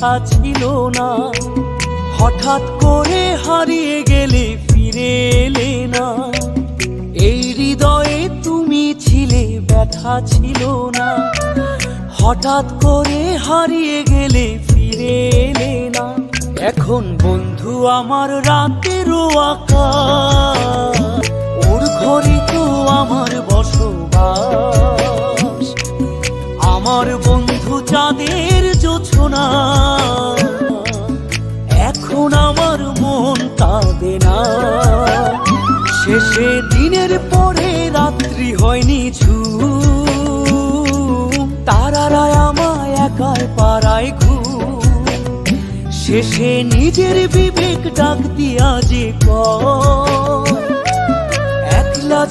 ব্যথা ছিল না। হঠাৎ করে হারিয়ে গেলে ফিরে এলে না। এই হৃদয়ে তুমি ছিলে, ব্যথা ছিল না। হঠাৎ করে হারিয়ে গেলে ফিরে এলে না। এখন বন্ধু আমার রাতেরও আকাশ, ওর ঘরে তো আমার বসবাস। আমার বন্ধু চাঁদের জোছনা, এখন আমার মন কাঁদে না। শেষে দিনের পরে রাত্রি হয়নি ঝুম, তারারা আমায় একাই পাড়ায় ঘুম। শেষে নিজের বিবেক ডাক দিয়া যে একলা